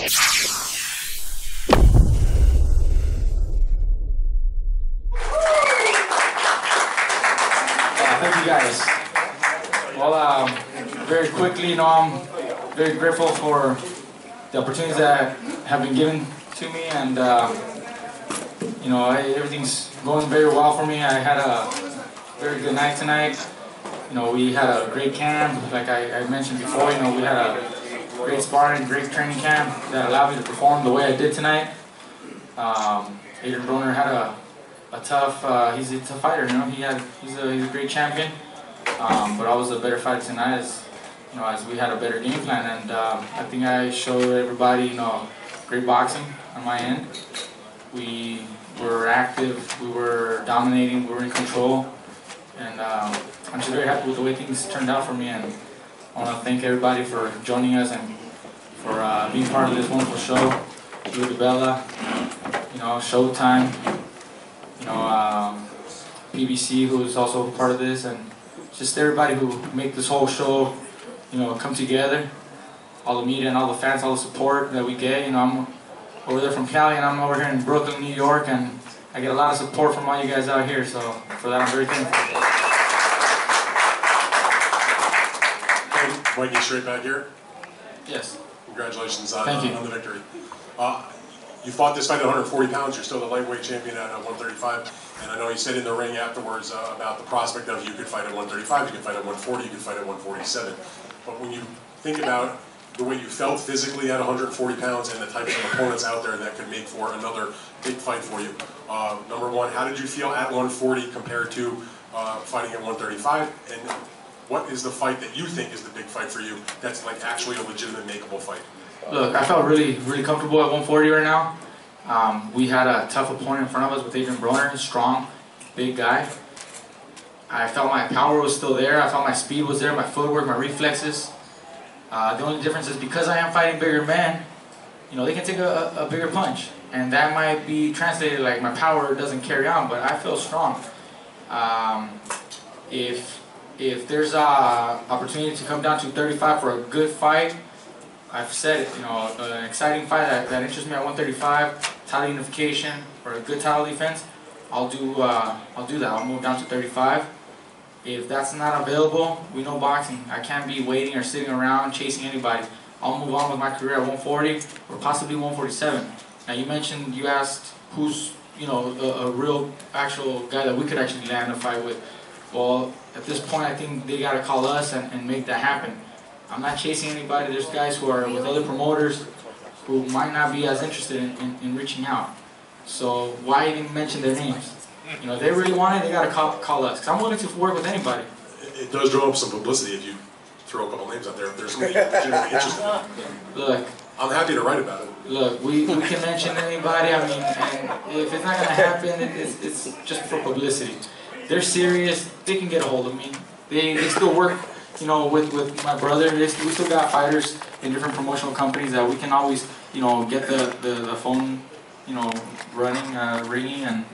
Thank you guys. Well, very quickly, I'm very grateful for the opportunities that have been given to me, and everything's going very well for me. I had a very good night tonight. We had a great camp, like I mentioned before. We had a great sparring, great training camp that allowed me to perform the way I did tonight. Adrien Broner had a tough, he's a tough fighter, he's a great champion. But I was a better fighter tonight, as we had a better game plan, and I think I showed everybody, great boxing on my end. We were active, we were dominating, we were in control, and I'm just very happy with the way things turned out for me, and I want to thank everybody for joining us and for being part of this wonderful show. Lou Bella, Showtime, BBC, who is also part of this, and just everybody who make this whole show, come together. All the media and all the fans, all the support that we get. I'm over there from Cali, and I'm over here in Brooklyn, New York, and I get a lot of support from all you guys out here. So for that, I'm very thankful. Mikey, straight back here. Yes. Congratulations on the victory. You fought this fight at 140 pounds. You're still the lightweight champion at 135. And I know you said in the ring afterwards about the prospect of you could fight at 135, you could fight at 140, you could fight at 147. But when you think about the way you felt physically at 140 pounds and the types of opponents out there that could make for another big fight for you, number one, how did you feel at 140 compared to fighting at 135? And what is the fight that you think is the big fight for you that's like actually a legitimate makeable fight? Look, I felt really, really comfortable at 140 right now. We had a tough opponent in front of us with Adrien Broner, strong, big guy. I felt my power was still there. I felt my speed was there, my footwork, my reflexes. The only difference is because I am fighting bigger men, they can take a bigger punch. And that might be translated like my power doesn't carry on, but I feel strong. If there's an opportunity to come down to 35 for a good fight, I've said it, an exciting fight that interests me at 135, title unification, or a good title defense, I'll do that. I'll move down to 35. If that's not available, we know boxing. I can't be waiting or sitting around chasing anybody. I'll move on with my career at 140 or possibly 147. Now you asked who's a real actual guy that we could actually land a fight with. Well, at this point, I think they gotta call us and make that happen. I'm not chasing anybody. There's guys who are with other promoters who might not be as interested in reaching out. So why even mention their names? If they really want it, they gotta call us. Because I'm willing to work with anybody. It does draw up some publicity if you throw a couple names out there. If there's somebody legitimately interested. Look, I'm happy to write about it. Look, we can mention anybody. I mean, and if it's not gonna happen, it's just for publicity. They're serious. They can get a hold of me. They still work. With my brother, we still got fighters in different promotional companies that we can always, get the phone, running, ringing, and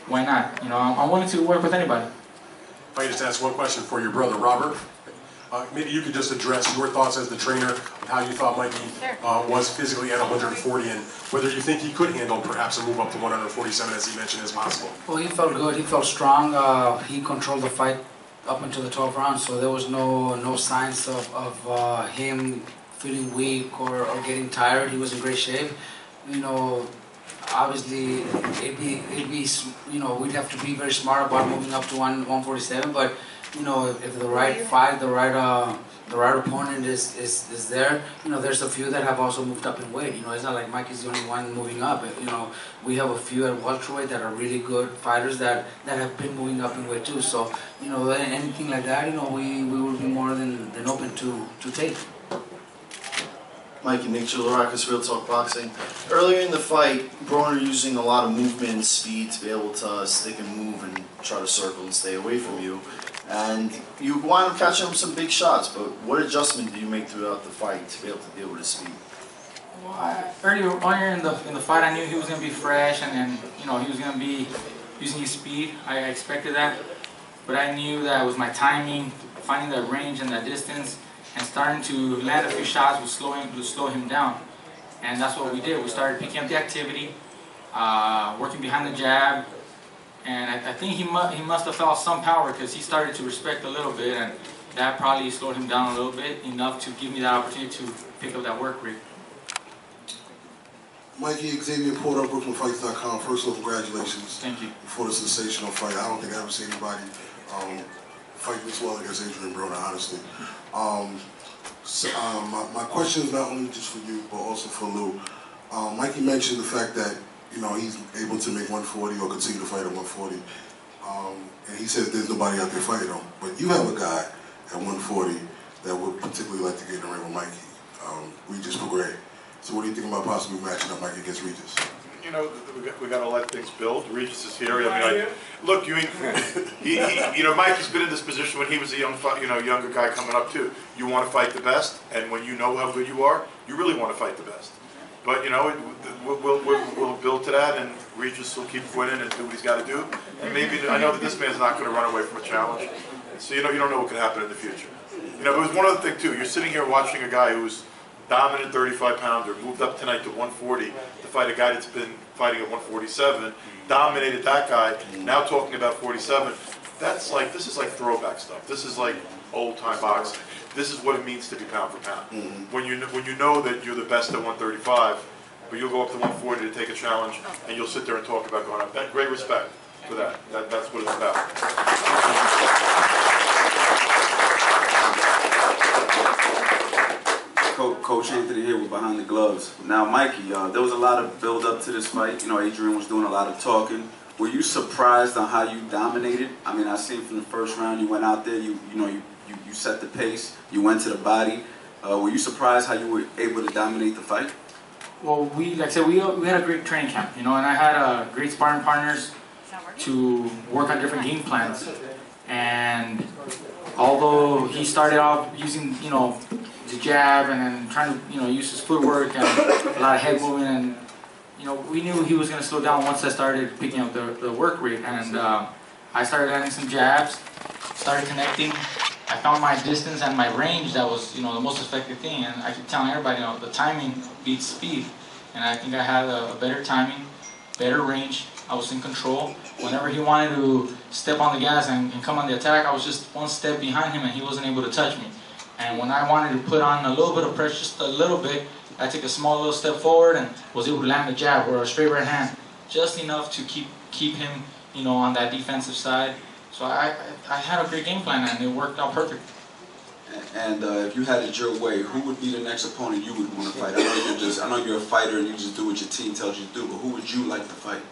why not? I'm willing to work with anybody. If I could just ask one question for your brother, Robert. Maybe you could just address your thoughts as the trainer of how you thought Mikey was physically at 140 and whether you think he could handle perhaps a move up to 147 as he mentioned as possible. Well, he felt good. He felt strong. He controlled the fight up until the 12th round, so there was no signs of him feeling weak or getting tired. He was in great shape. Obviously, it'd be we'd have to be very smart about moving up to 147. But if the right fight, the right opponent is there, there's a few that have also moved up in weight. It's not like Mikey's the only one moving up. We have a few at welterweight that are really good fighters that have been moving up in weight too. So, anything like that, we would be more than open to take. Mikey, Nick Gilaracas, Real Talk Boxing. Earlier in the fight, Broner using a lot of movement and speed to be able to stick and move and try to circle and stay away from you. And you wind up catching him some big shots, but what adjustment do you make throughout the fight to be able to deal with his speed? Well, earlier in the fight, I knew he was going to be fresh and he was going to be using his speed. I expected that, but I knew that it was my timing, finding that range and that distance, and starting to land a few shots would slow him down. and that's what we did. We started picking up the activity, working behind the jab, and I think he must have felt some power because he started to respect a little bit, and that probably slowed him down a little bit, enough to give me that opportunity to pick up that work rate. Mikey, Xavier Porter, BrooklynFights.com. First of all, congratulations. Thank you. For the sensational fight. I don't think I've ever seen anybody fight this well against Adrien Broner, honestly. My question is not only just for you, but also for Lou. Mikey mentioned the fact that he's able to make 140 or continue to fight at 140. And he says there's nobody out there fighting him. But you have a guy at 140 that would particularly like to get in the ring with Mikey, Regis Prograis. So what do you think about possibly matching up Mikey against Regis? We got to let things build. Regis is here. Look, Mikey's been in this position when he was a younger guy coming up too. You want to fight the best, and when you know how good you are, you really want to fight the best. But we'll build to that, and Regis will keep winning and do what he's got to do. And maybe I know that this man's not going to run away from a challenge. So you don't know what could happen in the future. There was one other thing too. You're sitting here watching a guy who's dominant 35-pounder, moved up tonight to 140 to fight a guy that's been fighting at 147, dominated that guy, now talking about 47. This is like throwback stuff. This is like old-time boxing. This is what it means to be pound for pound. When you know that you're the best at 135, but you'll go up to 140 to take a challenge, and you'll sit there and talk about going up. That great respect for that. That's what it's about. Coach Anthony here with Behind the Gloves. Now, Mikey, there was a lot of build up to this fight. Adrien was doing a lot of talking. Were you surprised on how you dominated? I mean, I seen from the first round you went out there, you set the pace, you went to the body. Were you surprised how you were able to dominate the fight? Well, like I said, we had a great training camp, and I had great sparring partners to work on different game plans. And although he started off using, the jab and then trying to, use his footwork and a lot of head movement, and we knew he was going to slow down once I started picking up the work rate, and I started landing some jabs, started connecting. I found my distance and my range that was, the most effective thing, and I keep telling everybody, the timing beats speed, and I think I had a better timing, better range. I was in control. Whenever he wanted to step on the gas and come on the attack, I was just one step behind him, and he wasn't able to touch me. And when I wanted to put on a little bit of pressure, just a little bit, I took a small little step forward and was able to land a jab or a straight right hand, just enough to keep him, on that defensive side. So I had a great game plan, and it worked out perfect. And if you had it your way, who would be the next opponent you would want to fight? I know you're a fighter and you just do what your team tells you to do, but who would you like to fight?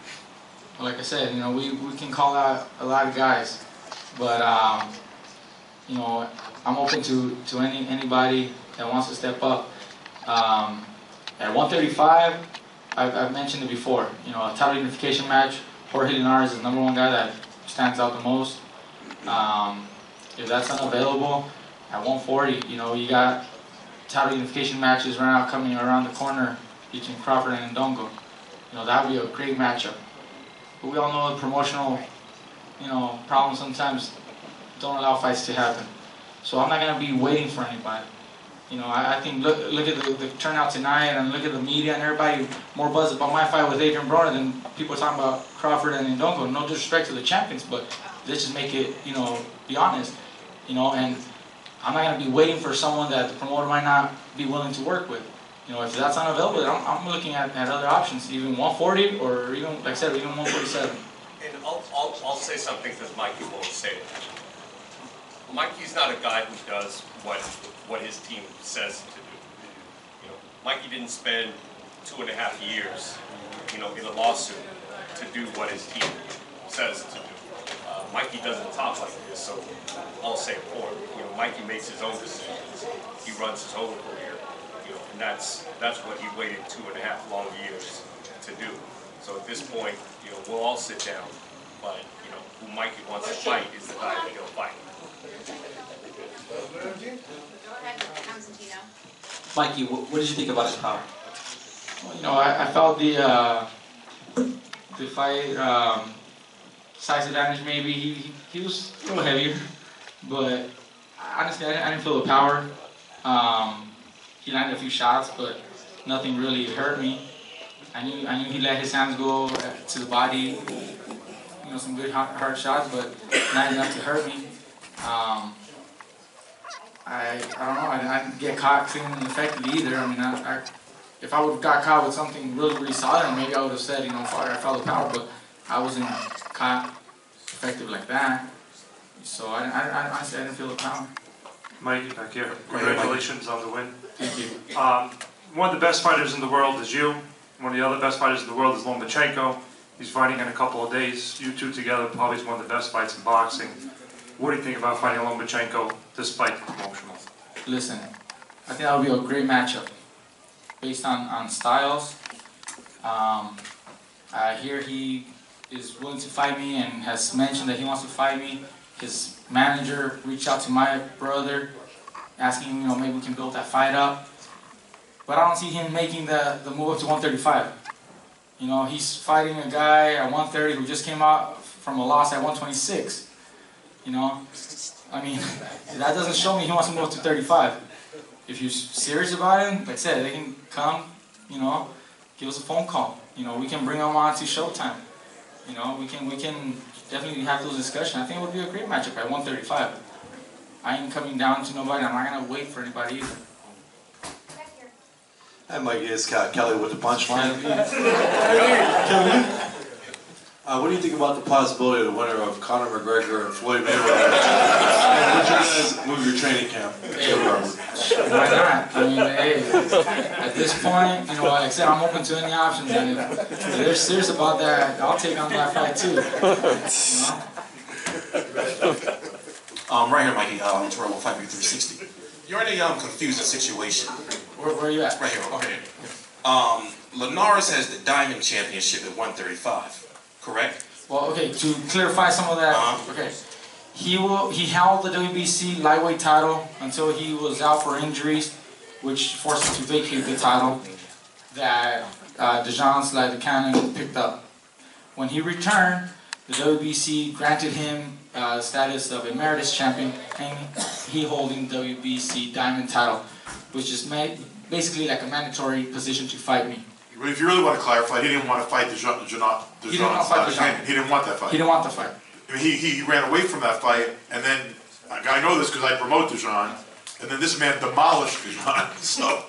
Well, like I said, we can call out a lot of guys, but I'm open to anybody that wants to step up. At 135, I've mentioned it before. A title unification match. Jorge Linares is the #1 guy that stands out the most. If that's unavailable, at 140, you got title unification matches right now coming around the corner between Crawford and Ndongo. That would be a great matchup. But we all know the promotional, problems sometimes don't allow fights to happen. So I'm not going to be waiting for anybody. I think look at the turnout tonight, and look at the media and everybody more buzz about my fight with Adrien Broner than people are talking about Crawford and Ndongo. No disrespect to the champions, but let's just make it, be honest. And I'm not going to be waiting for someone that the promoter might not be willing to work with. If that's unavailable, I'm looking at other options, even 140 or even, like I said, even 147. And I'll say something because Mikey won't say it. Mikey's not a guy who does what his team says to do. Mikey didn't spend 2.5 years, in a lawsuit to do what his team says to do. Mikey doesn't talk like this, so I'll say it for him. Mikey makes his own decisions. He runs his own career, and that's what he waited 2.5 long years to do. So at this point, we'll all sit down, but who Mikey wants to fight is the guy that he'll fight. Go ahead, Constantino. Mikey, what did you think about his power? Well, I felt the fight size advantage. Maybe he was a little heavier, but honestly, I didn't feel the power. He landed a few shots, but nothing really hurt me. I knew he let his hands go to the body, you know, some good hard shots, but not enough to hurt me. I don't know. I didn't get caught clean and effectively either. I mean, if I would have got caught with something really solid, maybe I would have said, you know, I felt the power, but I wasn't caught effective like that. So I honestly didn't feel the power. Mikey, back here. Congratulations on the win. Thank you. One of the best fighters in the world is you. One of the other best fighters in the world is Lomachenko. He's fighting in a couple of days. You two together probably is one of the best fights in boxing. What do you think about fighting Lomachenko despite the promotional? Listen, I think that would be a great matchup based on styles. I hear he is willing to fight me and has mentioned that he wants to fight me. His manager reached out to my brother asking him, you know, maybe we can build that fight up. But I don't see him making the move up to 135. You know, he's fighting a guy at 130 who just came out from a loss at 126. You know, I mean, that doesn't show me he wants to move up to 35. If you're serious about it, like I said, they can come, you know, give us a phone call. You know, we can bring them on to Showtime. You know, we can definitely have those discussions. I think it would be a great matchup at 135. I ain't coming down to nobody. I'm not gonna wait for anybody either. Hi, Mikey. It's Kelly with the punchline. What do you think about the possibility of the winner of Conor McGregor and Floyd Mayweather? And would you guys move your training camp? Hey, why not? I mean, hey, at this point, you know, like I said, I'm open to any options, and if they're serious about that, I'll take on that fight too. You know? Right here, Mikey, Toronto 5v360. You're in a confusing situation. Where are you at? Right here, okay. Linares has the Diamond Championship at 135, correct? Well, okay, to clarify some of that, okay. He held the WBC lightweight title until he was out for injuries, which forced him to vacate the title that Dejan Sladikinin picked up. When he returned, the WBC granted him the status of emeritus champion, and he holding WBC Diamond title, which is basically like a mandatory position to fight me. If you really want to clarify, he didn't want to fight Dejan. He didn't want to fight Dejan. He didn't want that fight. He didn't want the fight. I mean, he ran away from that fight, and then I know this because I promote Dejan, and then this man demolished Dejan. So